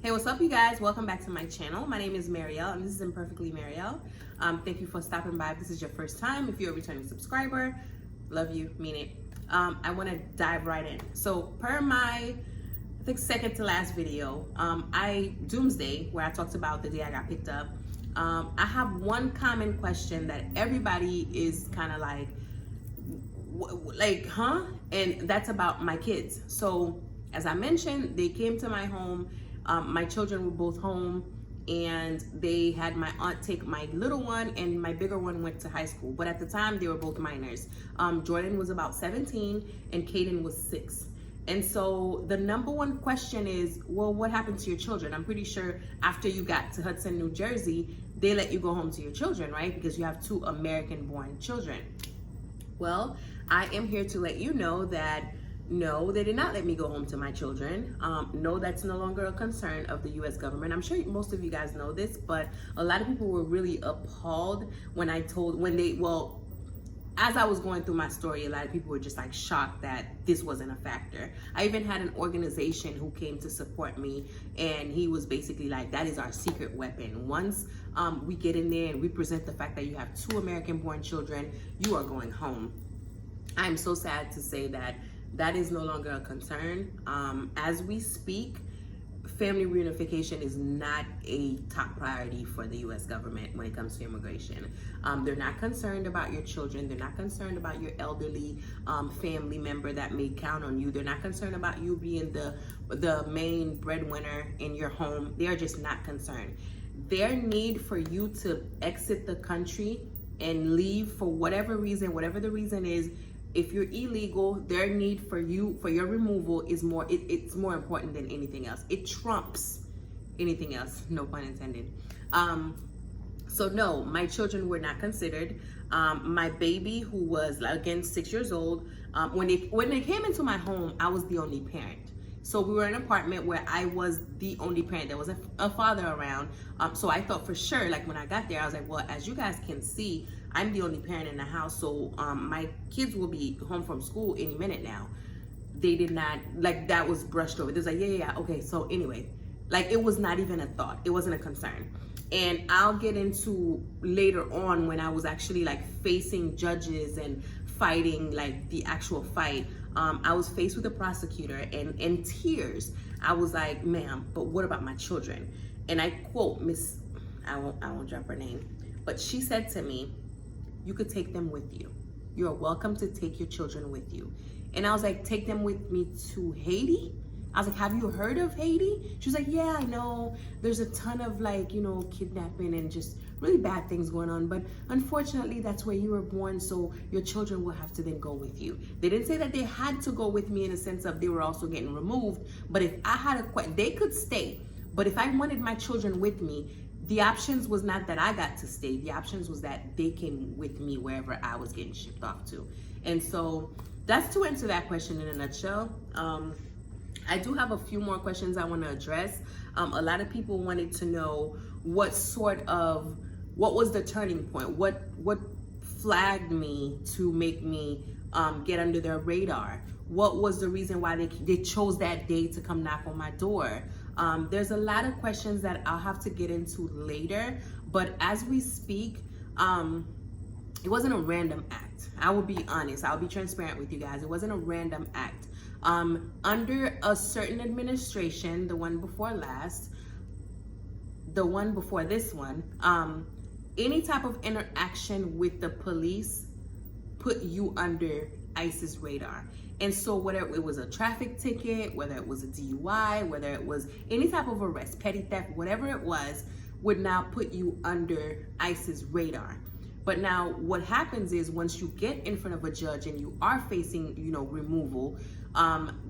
Hey, what's up, you guys? Welcome back to my channel. My name is Marielle, and this is Imperfectly Marielle. Thank you for stopping by. If this is your first time, if you're a returning subscriber, love you, mean it. I want to dive right in. So, per my, I think, second to last video, Doomsday, where I talked about the day I got picked up, I have one common question that everybody is kind of like, huh? And that's about my kids. So, as I mentioned, they came to my home. My children were both home, and they had my aunt take my little one, and my bigger one went to high school. But at the time, they were both minors. Jordan was about 17, and Caden was 6. And so the number one question is, well, what happened to your children? I'm pretty sure after you got to Hudson, New Jersey, they let you go home to your children, right? Because you have 2 American-born children. Well, I am here to let you know that no, they did not let me go home to my children. No, that's no longer a concern of the U.S. government. I'm sure most of you guys know this, but a lot of people were really appalled when as I was going through my story, a lot of people were just like shocked that this wasn't a factor. I even had an organization who came to support me, and he was basically like, that is our secret weapon. Once we get in there and we present the fact that you have 2 American-born children, you are going home. I'm so sad to say that that is no longer a concern. As we speak, family reunification is not a top priority for the U.S. government when it comes to immigration. They're not concerned about your children. They're not concerned about your elderly family member that may count on you. They're not concerned about you being the main breadwinner in your home. They are just not concerned. Their need for you to exit the country and leave for whatever reason, whatever the reason is, if you're illegal, their need for your removal is it's more important than anything else. It trumps anything else, no pun intended. So no, my children were not considered. My baby, who was again 6 years old, when they came into my home, I was the only parent. So we were in an apartment where I was the only parent. There wasn't a father around. So I thought for sure, like when I got there, I was like, well, as you guys can see, I'm the only parent in the house. So my kids will be home from school any minute now. They did not, like, that was brushed over. They was like, yeah, okay. So anyway, like, it was not even a thought. It wasn't a concern. And I'll get into later on when I was actually like facing judges and fighting like the actual fight. I was faced with a prosecutor, and in tears, I was like, ma'am, but what about my children? And I quote Miss, I won't drop her name, but she said to me, you could take them with you. You're welcome to take your children with you. And I was like, take them with me to Haiti? I was like, have you heard of Haiti? She was like, yeah, I know. There's a ton of like, kidnapping and just really bad things going on. But unfortunately, that's where you were born. So your children will have to then go with you. They didn't say that they had to go with me in a sense of they were also getting removed. But if I had they could stay. But if I wanted my children with me, the options was not that I got to stay. The options was that they came with me wherever I was getting shipped off to. And so that's to answer that question in a nutshell. I do have a few more questions I want to address. A lot of people wanted to know what was the turning point? What flagged me to make me get under their radar? What was the reason why they chose that day to come knock on my door? There's a lot of questions that I'll have to get into later, but as we speak, it wasn't a random act. I will be honest. I'll be transparent with you guys. It wasn't a random act. Under a certain administration, the one before last, the one before this one, any type of interaction with the police put you under ICE's radar. And so whether it was a traffic ticket, whether it was a DUI, whether it was any type of arrest, petty theft, whatever it was, would now put you under ICE's radar. But now what happens is once you get in front of a judge and you are facing, removal,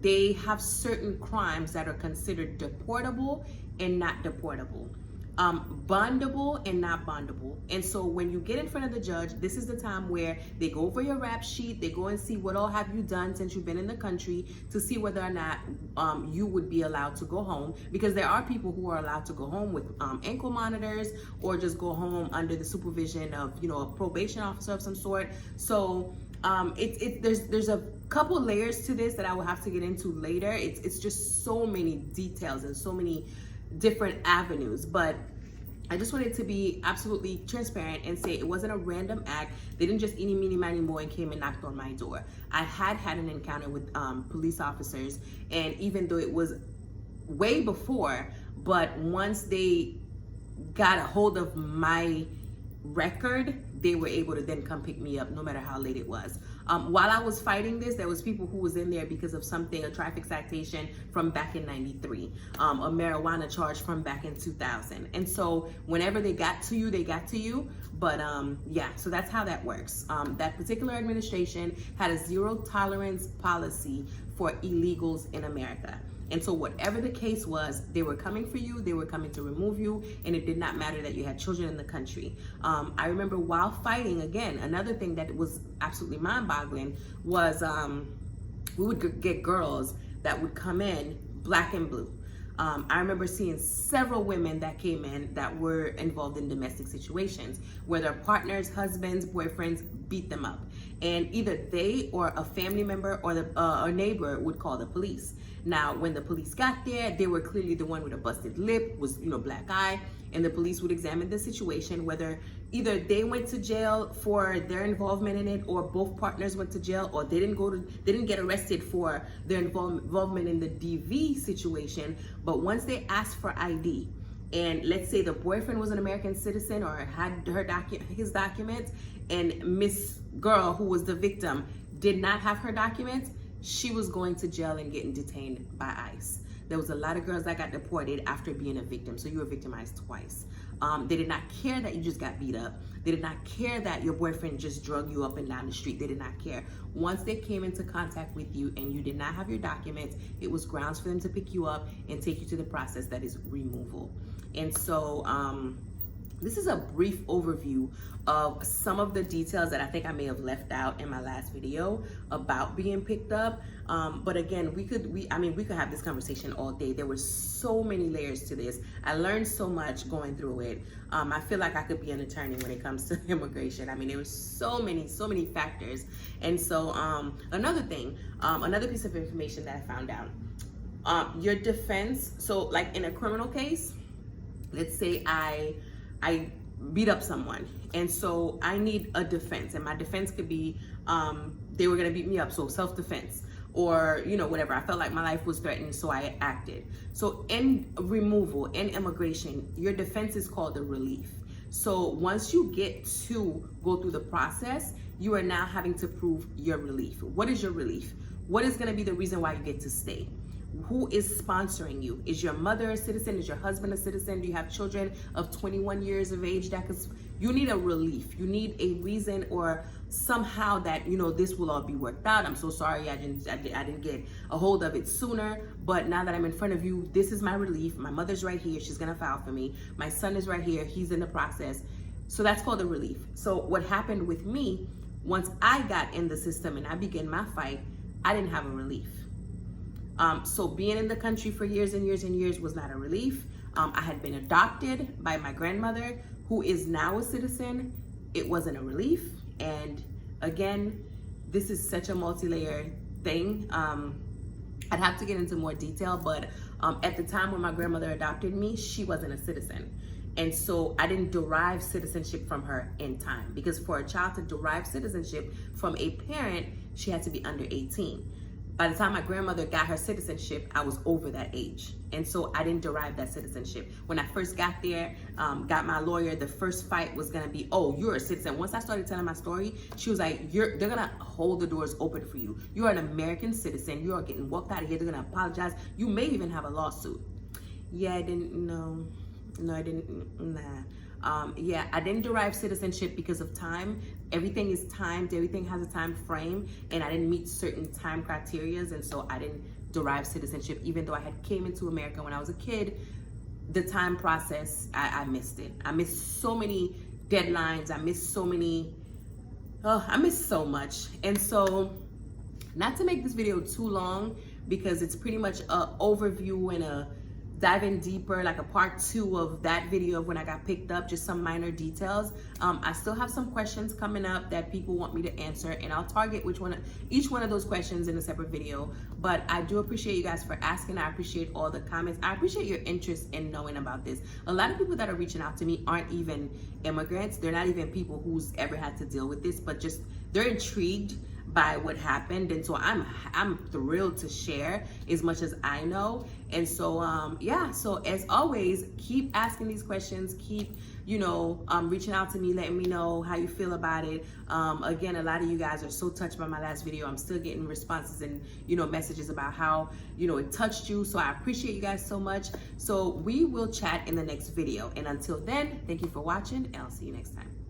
they have certain crimes that are considered deportable and not deportable. Bondable and not bondable. And so when you get in front of the judge, this is the time where they go over your rap sheet, they go and see what all have you done since you've been in the country to see whether or not you would be allowed to go home, because there are people who are allowed to go home with ankle monitors or just go home under the supervision of a probation officer of some sort. So there's a couple layers to this that I will have to get into later. It's just so many details and so many different avenues. But I just wanted to be absolutely transparent and say it wasn't a random act. They didn't just eeny, meeny, miny, moe and came and knocked on my door. I had an encounter with police officers, and even though it was way before, but once they got a hold of my record, they were able to then come pick me up no matter how late it was. While I was fighting this, there was people who was in there because of something, a traffic citation from back in 93, a marijuana charge from back in 2000. And so whenever they got to you, they got to you. But yeah, so that's how that works. That particular administration had a zero tolerance policy for illegals in America. And so whatever the case was, they were coming for you, they were coming to remove you, and it did not matter that you had children in the country. I remember while fighting, again, another thing that was absolutely mind-boggling was we would get girls that would come in black and blue. I remember seeing several women that came in that were involved in domestic situations where their partners, husbands, boyfriends beat them up. And either they or a family member or a neighbor would call the police. Now, when the police got there, they were clearly the one with a busted lip, was, black eye, and the police would examine the situation, whether either they went to jail for their involvement in it, or both partners went to jail, or they didn't get arrested for their involvement in the DV situation. But once they asked for ID, and let's say the boyfriend was an American citizen or had his documents, and Miss Girl, who was the victim, did not have her documents, she was going to jail and getting detained by ICE. There was a lot of girls that got deported after being a victim, so you were victimized twice. They did not care that you just got beat up. They did not care that your boyfriend just drug you up and down the street. They did not care. Once they came into contact with you and you did not have your documents, it was grounds for them to pick you up and take you to the process that is removal. And so this is a brief overview of some of the details that I think I may have left out in my last video about being picked up. But again, we could have this conversation all day. There were so many layers to this. I learned so much going through it. I feel like I could be an attorney when it comes to immigration. I mean, there were so many factors. And so another thing, another piece of information that I found out, your defense. So like in a criminal case, let's say I beat up someone, and so I need a defense, and my defense could be they were gonna beat me up, so self-defense, or whatever. I felt like my life was threatened, so I acted. So in removal, in immigration, your defense is called a relief. So once you get to go through the process, you are now having to prove your relief. What is your relief? What is gonna be the reason why you get to stay? Who is sponsoring you? Is your mother a citizen? Is your husband a citizen? Do you have children of 21 years of age? You need a relief. You need a reason, or somehow that this will all be worked out. I'm so sorry I didn't get a hold of it sooner, but now that I'm in front of you, this is my relief. My mother's right here. She's gonna file for me. My son is right here. He's in the process. So that's called a relief. So what happened with me, once I got in the system and I began my fight, I didn't have a relief. So being in the country for years and years and years was not a relief. I had been adopted by my grandmother, who is now a citizen. It wasn't a relief. And again, this is such a multi-layered thing. I'd have to get into more detail, but at the time when my grandmother adopted me, she wasn't a citizen. And so I didn't derive citizenship from her in time, because for a child to derive citizenship from a parent, she had to be under 18. By the time my grandmother got her citizenship, I was over that age. And so I didn't derive that citizenship. When I first got there, got my lawyer, the first fight was gonna be, oh, you're a citizen. Once I started telling my story, she was like, they're gonna hold the doors open for you. You are an American citizen. You are getting walked out of here. They're gonna apologize. You may even have a lawsuit. Yeah, I didn't know. No, I didn't, nah. Yeah, I didn't derive citizenship because of time. Everything is timed, everything has a time frame, and I didn't meet certain time criterias, and so I didn't derive citizenship. Even though I had came into America when I was a kid, the time process, I missed it. I missed so many deadlines, I missed so much. And so, not to make this video too long, because it's pretty much an overview and a dive in deeper, like a part 2 of that video of when I got picked up, just some minor details. I still have some questions coming up that people want me to answer, and I'll target each one of those questions in a separate video. But I do appreciate you guys for asking. I appreciate all the comments. I appreciate your interest in knowing about this. A lot of people that are reaching out to me aren't even immigrants. They're not even people who's ever had to deal with this, but just they're intrigued by what happened, and so I'm thrilled to share as much as I know. And so yeah, so as always, keep asking these questions, keep reaching out to me, letting me know how you feel about it. Again, a lot of you guys are so touched by my last video. I'm still getting responses and messages about how it touched you, so I appreciate you guys so much. So we will chat in the next video, and until then, thank you for watching, and I'll see you next time.